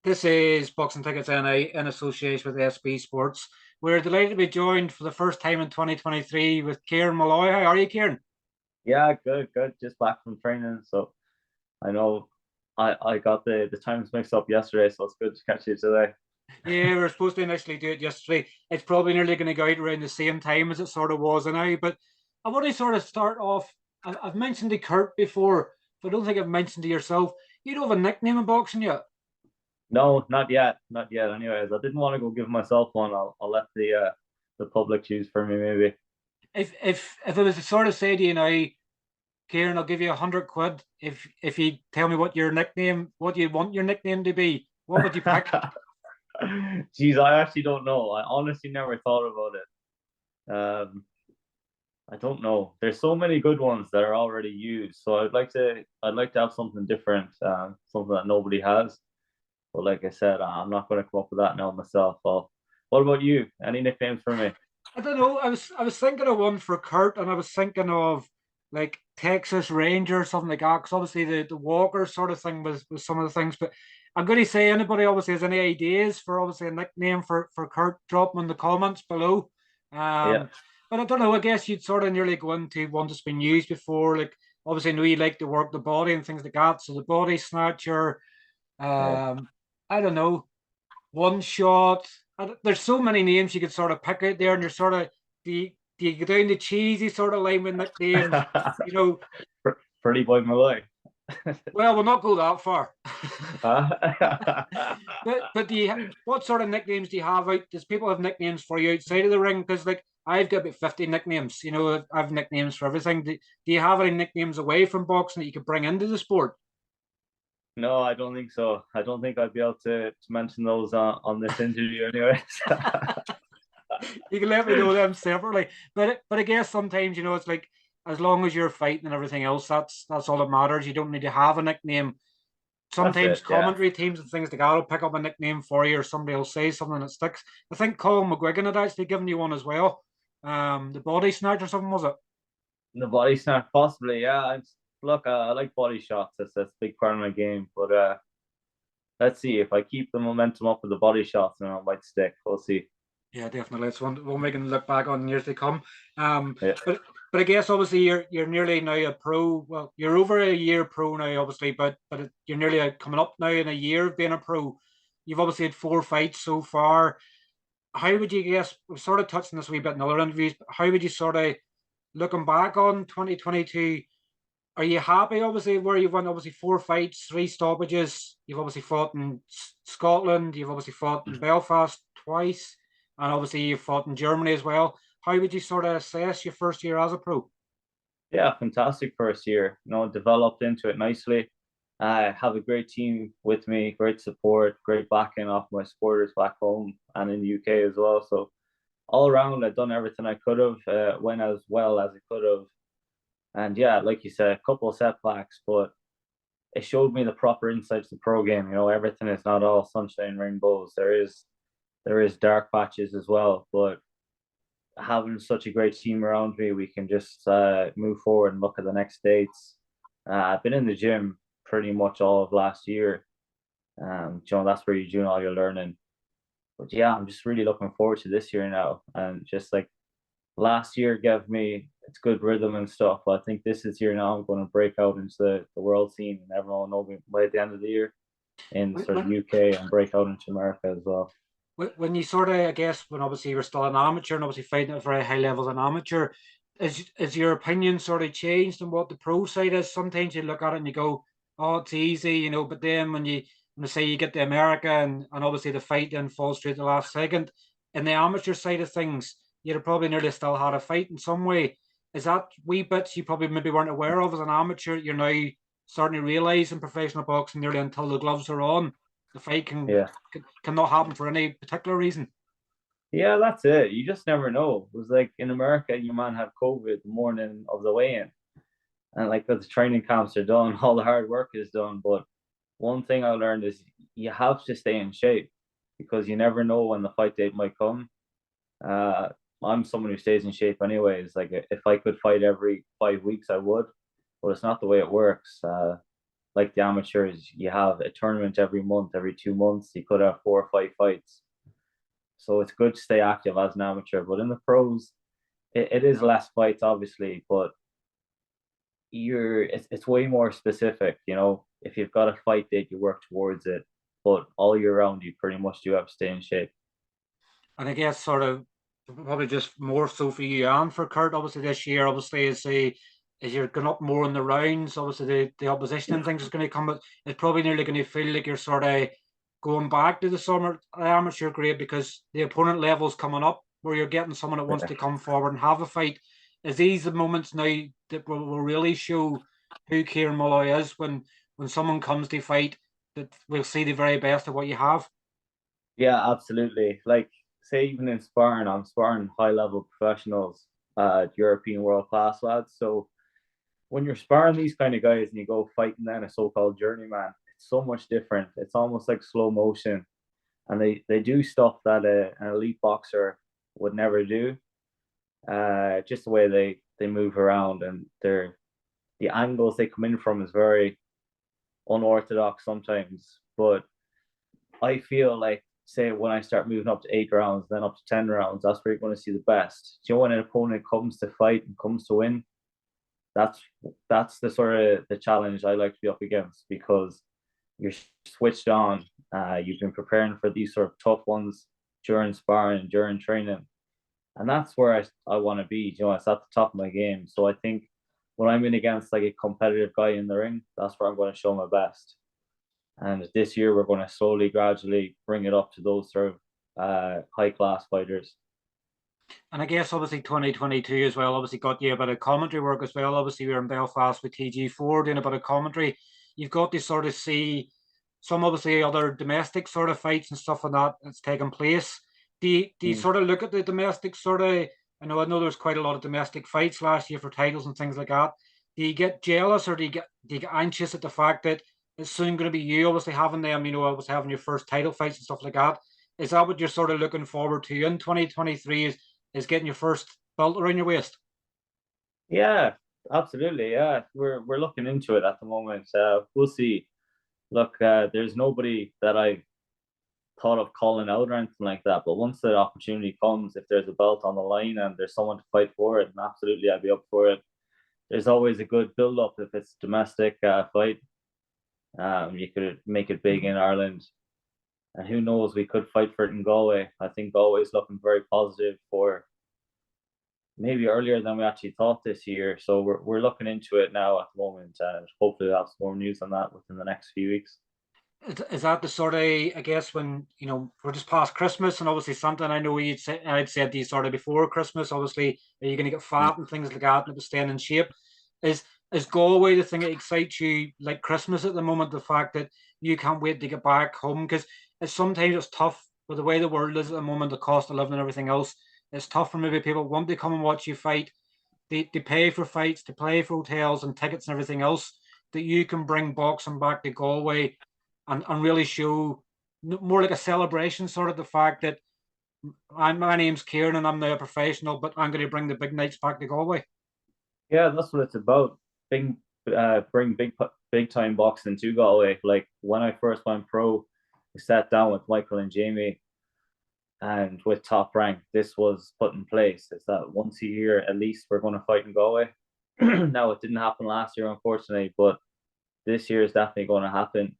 This is Boxing Tickets NI in association with SB Sports. We're delighted to be joined for the first time in 2023 with Kieran Molloy. How are you, Kieran? Yeah, good, good. Just back from training, so I know I got the times mixed up yesterday, so it's good to catch you today. Yeah, we were supposed to initially do it yesterday. It's probably nearly going to go out around the same time as it sort of was now. But I want to sort of start off. I've mentioned to Kurt before, but I don't think I've mentioned to yourself. You don't have a nickname in boxing yet. No, not yet, not yet. Anyways, I didn't want to go give myself one. I'll let the public choose for me, maybe. If I was to sort of say to you now, Kieran, I'll give you 100 quid if you tell me what you want your nickname to be. What would you pick? Geez, I actually don't know. I honestly never thought about it. I don't know. There's so many good ones that are already used, so I'd like to have something different, something that nobody has. But like I said, I'm not going to come up with that now myself. Well, what about you? Any nicknames for me? I don't know. I was thinking of one for Kurt, and I was thinking of like Texas Ranger or something like that. Because obviously the Walker sort of thing was some of the things. But I'm going to say anybody obviously has any ideas for obviously a nickname for Kurt, drop them in the comments below. Yeah, But I don't know. I guess you'd sort of nearly go into one that's been used before. Like obviously, I know you like to work the body and things like that. So the body snatcher. yeah. Um, I don't know, one shot. There's so many names you could sort of pick out there, and you're sort of do you go down the cheesy sort of line with nicknames? You know, Pretty boy Malloy. well, we'll not go that far. Uh, But what sort of nicknames do you have out? Does people have nicknames for you outside of the ring? Because like I've got about 50 nicknames. You know, I've nicknames for everything. Do you have any nicknames away from boxing that you could bring into the sport? no, I don't think so. I don't think I'd be able to mention those on this interview, anyways. You can let me know them separately. But I guess sometimes it's like as long as you're fighting and everything else, that's all that matters. You don't need to have a nickname. That's Sometimes it. Yeah. commentary teams and things like that will pick up a nickname for you, or somebody will say something that sticks. I think Colin McGuigan had actually given you one as well. The body snatch or something, was it? The body snap, possibly. Yeah. Look, I like body shots. That's a big part of my game. But let's see if I keep the momentum up with the body shots, and it might stick. We'll see. Yeah, definitely. It's one we can look back on in years to come. Um, Yeah. but I guess obviously you're nearly now a pro. Well, you're over a year pro now, obviously, but you're nearly coming up now in a year of being a pro. You've obviously had 4 fights so far. How would you guess? We've sort of touched on this a wee bit in other interviews. But how would you sort of looking back on 2022? Are you happy, obviously, where you've won obviously 4 fights, 3 stoppages? You've obviously fought in Scotland, you've obviously fought in Belfast twice, and obviously you've fought in Germany as well. How would you sort of assess your first year as a pro? Yeah, fantastic first year. Developed into it nicely. I have a great team with me, great support, great backing off my supporters back home and in the UK as well. So all around, I've done everything I could have, went as well as I could have. And yeah, like you said, a couple of setbacks, but it showed me the proper insights of the pro game. Everything is not all sunshine and rainbows. There is dark patches as well, but having such a great team around me, we can just move forward and look at the next dates. I've been in the gym pretty much all of last year. That's where you're doing all your learning. But yeah, I'm just really looking forward to this year now. And just like last year gave me it's good rhythm and stuff. But I think this year now I'm going to break out into the world scene and everyone will know me by the end of the year in sort of When, UK and break out into America as well. when you sort of, I guess, when obviously you're still an amateur and obviously fighting at very high levels an amateur, is your opinion sort of changed on what the pro side is? Sometimes you look at it and you go, oh, it's easy, but then when say you get to America and obviously the fight then falls through at the last second, in the amateur side of things, you'd have probably nearly still had a fight in some way. Is that wee bits you probably maybe weren't aware of as an amateur? You're now starting to realize in professional boxing nearly until the gloves are on, the fight Yeah. cannot happen for any particular reason. Yeah, that's it. You just never know. It was like in America, your man had COVID the morning of the weigh-in, and like the training camps are done, all the hard work is done. But one thing I learned is you have to stay in shape because you never know when the fight date might come. Uh, I'm someone who stays in shape anyways. Like if I could fight every 5 weeks, I would, but it's not the way it works. like the amateurs, you have a tournament every month, every 2 months. You could have 4 or 5 fights. So it's good to stay active as an amateur. But in the pros, it is less fights, obviously, but it's way more specific. If you've got a fight date, you work towards it. But all year round, you pretty much do have to stay in shape. And I guess sort of probably just more so for you and for Kurt, obviously this year, obviously as you're going up more in the rounds, obviously the opposition and things is going to come, but it's probably nearly going to feel like you're sort of going back to the summer amateur grade because the opponent level's coming up where you're getting someone that wants to come forward and have a fight. Is these the moments now that will really show who Kieran Molloy is when someone comes to fight, that we'll see the very best of what you have? Yeah, absolutely. Like, say, even in sparring, I'm sparring high level professionals, European world class lads. So when you're sparring these kind of guys and you go fighting then a so-called journeyman, it's so much different. It's almost like slow motion, and they do stuff that an elite boxer would never do. Just the way they move around, and the angles they come in from is very unorthodox sometimes. But I feel like, say, when I start moving up to 8 rounds, then up to 10 rounds, that's where you're going to see the best. Do you know, when an opponent comes to fight and comes to win, that's the sort of the challenge I like to be up against, because you're switched on. You've been preparing for these sort of tough ones during sparring, during training, and that's where I want to be. You know, it's at the top of my game. So I think when I'm in against like a competitive guy in the ring, that's where I'm going to show my best. And this year we're going to slowly, gradually bring it up to those sort of high class fighters. And I guess obviously 2022 as well, obviously got you a bit of commentary work as well. Obviously, we were in Belfast with TG4 doing a bit of commentary. You've got to sort of see some obviously other domestic sort of fights and stuff like that that's taken place. Do you sort of look at the domestic sort of? I know there's quite a lot of domestic fights last year for titles and things like that. Do you get jealous or do you get anxious at the fact that it's soon going to be you obviously having them, obviously having your first title fights and stuff like that? Is that what you're sort of looking forward to in 2023? Is getting your first belt around your waist? Yeah, absolutely. Yeah, we're looking into it at the moment. We'll see. Look, there's nobody that I thought of calling out or anything like that. But once the opportunity comes, if there's a belt on the line and there's someone to fight for it, then absolutely I'd be up for it. There's always a good build up if it's a domestic fight. You could make it big in Ireland, and who knows, we could fight for it in Galway. I think Galway is looking very positive for maybe earlier than we actually thought this year. So we're looking into it now at the moment, and hopefully we'll have some more news on that within the next few weeks. Is that the sort of, I guess, when we're just past Christmas and obviously something I know I'd said these sort of before Christmas, obviously are you going to get fat and things like that and it was staying in shape? Is is Galway the thing that excites you like Christmas at the moment? The fact that you can't wait to get back home, because it's tough with the way the world is at the moment, the cost of living and everything else. It's tough for maybe people want to come and watch you fight. They pay for fights, to pay for hotels and tickets and everything else. That you can bring boxing back to Galway and really show more like a celebration, sort of the fact that my name's Kieran and I'm now a professional, but I'm going to bring the big nights back to Galway. Yeah, that's what it's about. Bring big time boxing to Galway. Like when I first went pro, we sat down with Michael and Jamie, and with Top Rank, this was put in place. It's that once a year at least we're going to fight in Galway. Now it didn't happen last year, unfortunately, but this year is definitely going to happen.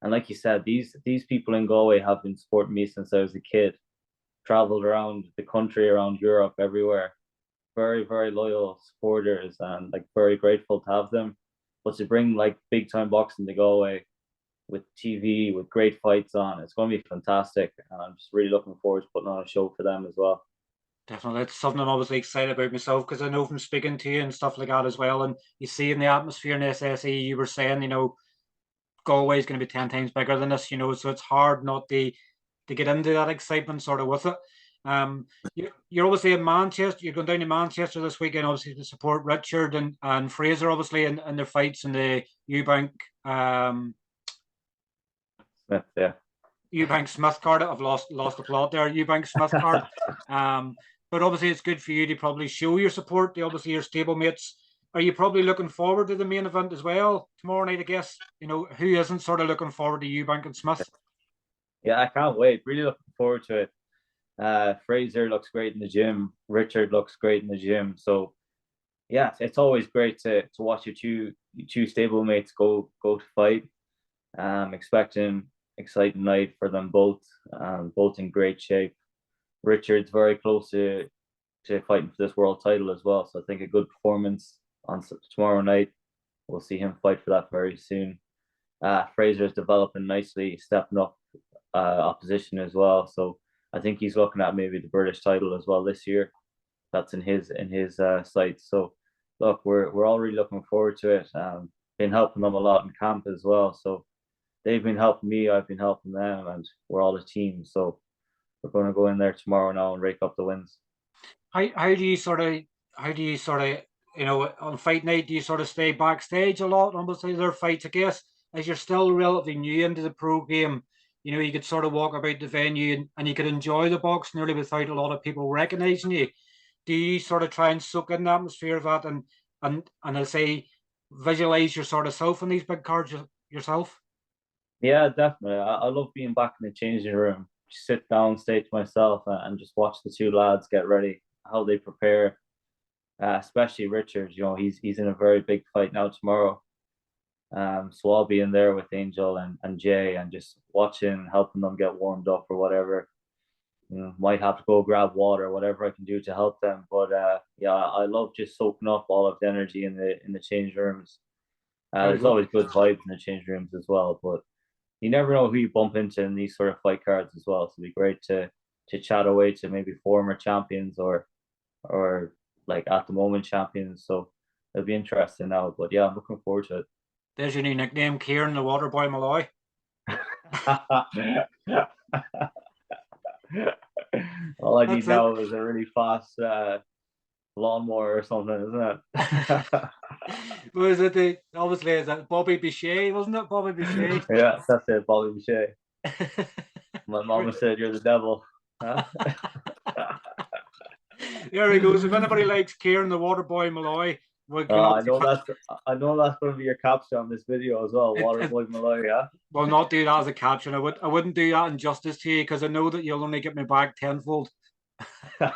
And like you said, these people in Galway have been supporting me since I was a kid. Traveled around the country, around Europe, everywhere. Very, very loyal supporters, and like very grateful to have them. But to bring like big time boxing to Galway with TV, with great fights on, it's going to be fantastic. And I'm just really looking forward to putting on a show for them as well. Definitely, it's something I'm obviously excited about myself because I know from speaking to you and stuff like that as well. And you see in the atmosphere in SSE, you were saying, Galway is going to be 10 times bigger than this, so it's hard not to get into that excitement sort of with it. You're obviously in Manchester. You're going down to Manchester this weekend, obviously to support Richard and Fraser, obviously in their fights in the Eubank Smith, yeah. Eubank Smith card. I've lost the plot there. Eubank Smith card. But obviously it's good for you to probably show your support to obviously your stablemates are you probably looking forward to the main event as well tomorrow night? I guess who isn't sort of looking forward to Eubank and Smith. Yeah, I can't wait. Really looking forward to it. Fraser looks great in the gym. Richard looks great in the gym. So yeah, it's always great to watch your two stablemates go to fight. Expecting exciting night for them both. Both in great shape. Richard's very close to fighting for this world title as well. So I think a good performance on tomorrow night. We'll see him fight for that very soon. Fraser's developing nicely, stepping up opposition as well. So I think he's looking at maybe the British title as well this year. That's in his sights. So look, we're all really looking forward to it. Been helping them a lot in camp as well. So they've been helping me, I've been helping them, and we're all a team. So we're going to go in there tomorrow now and rake up the wins. How do you sort of on fight night, do you sort of stay backstage a lot on both their fights? I guess as you're still relatively new into the pro game, you could sort of walk about the venue and you could enjoy the box nearly without a lot of people recognizing you. Do you sort of try and soak in the atmosphere of that and I say visualize your sort of self in these big cards yourself? Yeah, definitely. I love being back in the changing room. Just sit down, stay to myself, and just watch the two lads get ready, how they prepare. Especially Richard, he's in a very big fight now tomorrow. So I'll be in there with Angel and Jay and just watching, helping them get warmed up or whatever. Might have to go grab water, whatever I can do to help them. But yeah, I love just soaking up all of the energy in the change rooms. There's always good vibes in the change rooms as well, but you never know who you bump into in these sort of fight cards as well. So it'd be great to chat away to maybe former champions or like at the moment champions. So it'll be interesting now. But yeah, I'm looking forward to it. There's your new nickname, Kieran the Waterboy Molloy. All I need now is a really fast lawnmower or something, isn't it? Was it obviously is that Bobby Bichet, wasn't it? Bobby Bichet. Yeah, that's it, Bobby Bichet. My mama said you're the devil. Huh? There he goes. If anybody likes Kieran the Waterboy Molloy, I know that's going to be your caption on this video as well. Waterboy Molloy, yeah. Well, not do that as a caption. I wouldn't do that injustice to you because I know that you'll only get me back tenfold. But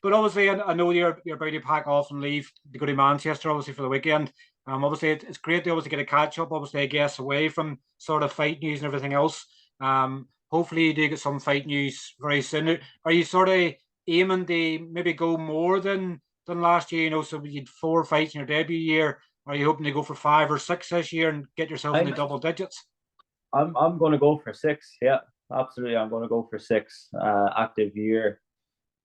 obviously, I know you're about to pack off and leave to go to Manchester, obviously for the weekend. Obviously, it's great to obviously get a catch up. Obviously, I guess away from sort of fight news and everything else. Hopefully, you do get some fight news very soon. Are you sort of aiming to maybe go more than last year? So you had 4 fights in your debut year. Are you hoping to go for 5 or 6 this year and get yourself in the double digits? I'm going to go for 6. Yeah, absolutely. I'm going to go for 6 active year.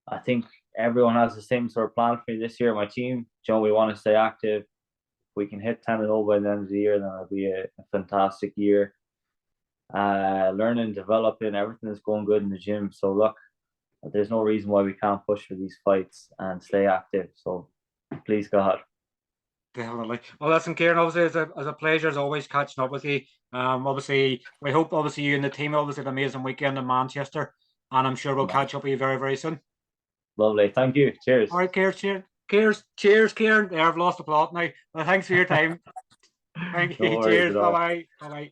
I think everyone has the same sort of plan for me this year. My team, we want to stay active. If we can hit 10-0 by the end of the year, then it'll be a fantastic year. Learning, developing, everything is going good in the gym. So look, there's no reason why we can't push for these fights and stay active. So please God. Definitely. Well, listen, Kieran, obviously it's a pleasure as always catching up with you. Obviously we hope obviously you and the team obviously had an amazing weekend in Manchester, and I'm sure we'll catch up with you very, very soon. Lovely. Thank you. Cheers. All right, cheers, Kieran. There, I've lost the plot now. Well, thanks for your time. Thank you. Cheers. Bye-bye. Bye-bye.